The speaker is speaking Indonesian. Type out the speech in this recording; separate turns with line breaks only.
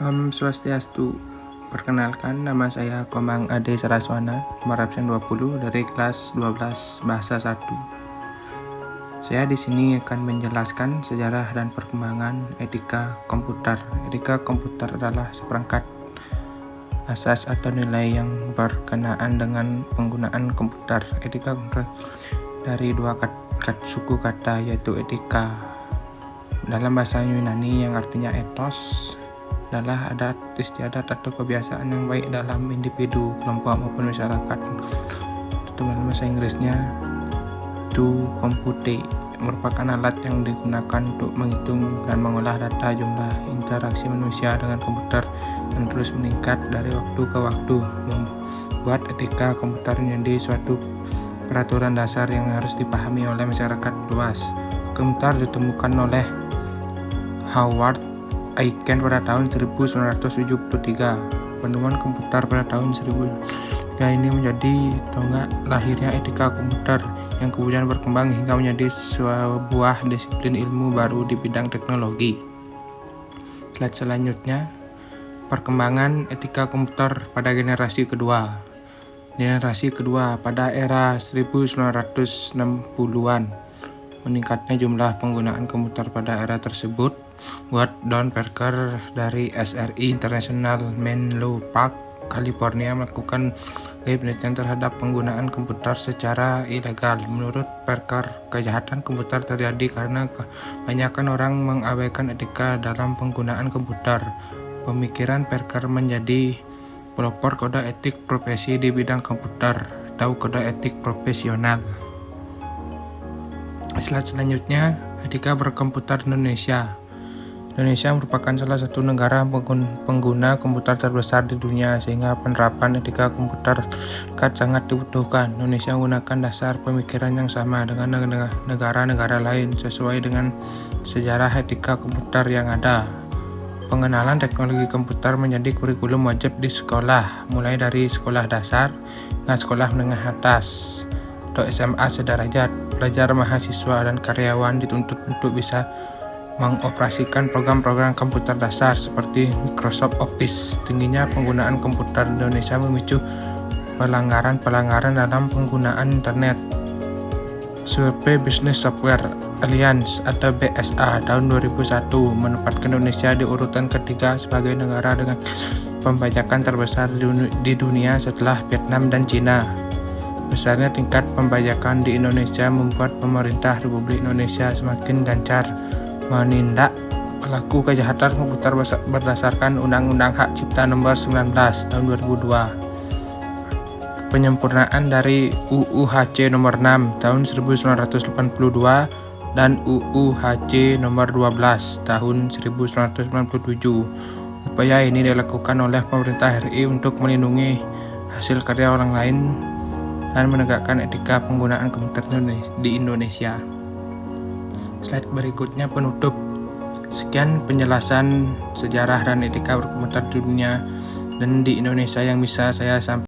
Swastiastu. Perkenalkan, nama saya Komang Ade Saraswana, nomor absen 20 dari kelas 12 Bahasa 1. Saya di sini akan menjelaskan sejarah dan perkembangan etika komputer. Etika komputer adalah seperangkat asas atau nilai yang berkenaan dengan penggunaan komputer. Etika komputer dari dua suku kata, yaitu etika dalam bahasa Yunani yang artinya ethos, adalah adat istiadat atau kebiasaan yang baik dalam individu, kelompok maupun masyarakat. Dalam bahasa Inggrisnya to compute merupakan alat yang digunakan untuk menghitung dan mengolah data jumlah interaksi manusia dengan komputer yang terus meningkat dari waktu ke waktu, membuat etika komputer menjadi suatu peraturan dasar yang harus dipahami oleh masyarakat luas. Komputer ditemukan oleh Howard Aiken pada tahun 1973. Penemuan komputer pada tahun 1900 ini menjadi tonggak lahirnya etika komputer yang kemudian berkembang hingga menjadi sebuah disiplin ilmu baru di bidang teknologi. Slide selanjutnya, perkembangan etika komputer pada generasi kedua. Generasi kedua pada era 1960-an. Meningkatnya jumlah penggunaan komputer pada era tersebut buat Don Parker dari SRI International Menlo Park, California melakukan penelitian terhadap penggunaan komputer secara ilegal. Menurut Parker, kejahatan komputer terjadi karena kebanyakan orang mengabaikan etika dalam penggunaan komputer. Pemikiran Parker menjadi pelopor kode etik profesi di bidang komputer atau kode etik profesional. Slide selanjutnya, etika berkomputer Indonesia. Indonesia merupakan salah satu negara pengguna komputer terbesar di dunia, sehingga penerapan etika komputer sangat dibutuhkan. Indonesia menggunakan dasar pemikiran yang sama dengan negara-negara lain sesuai dengan sejarah etika komputer yang ada. Pengenalan teknologi komputer menjadi kurikulum wajib di sekolah, mulai dari sekolah dasar hingga sekolah menengah atas atau SMA sederajat. Pelajar, mahasiswa, dan karyawan dituntut untuk bisa mengoperasikan program-program komputer dasar seperti Microsoft Office. Tingginya penggunaan komputer di Indonesia memicu pelanggaran dalam penggunaan internet. Survei Business Software Alliance atau BSA tahun 2001 menempatkan Indonesia di urutan ketiga sebagai negara dengan pembajakan terbesar di dunia setelah Vietnam dan Cina. Besarnya tingkat pembajakan di Indonesia membuat pemerintah Republik Indonesia semakin gencar menindak pelaku kejahatan komputer berdasarkan Undang-Undang Hak Cipta Nomor 19 tahun 2002. Penyempurnaan dari UU HC Nomor 6 tahun 1982 dan UU HC Nomor 12 tahun 1997. Upaya ini dilakukan oleh pemerintah RI untuk melindungi hasil karya orang lain dan menegakkan etika penggunaan komputer di Indonesia. Slide berikutnya penutup. Sekian penjelasan sejarah dan etika berkomputer di dunia dan di Indonesia yang bisa saya sampaikan.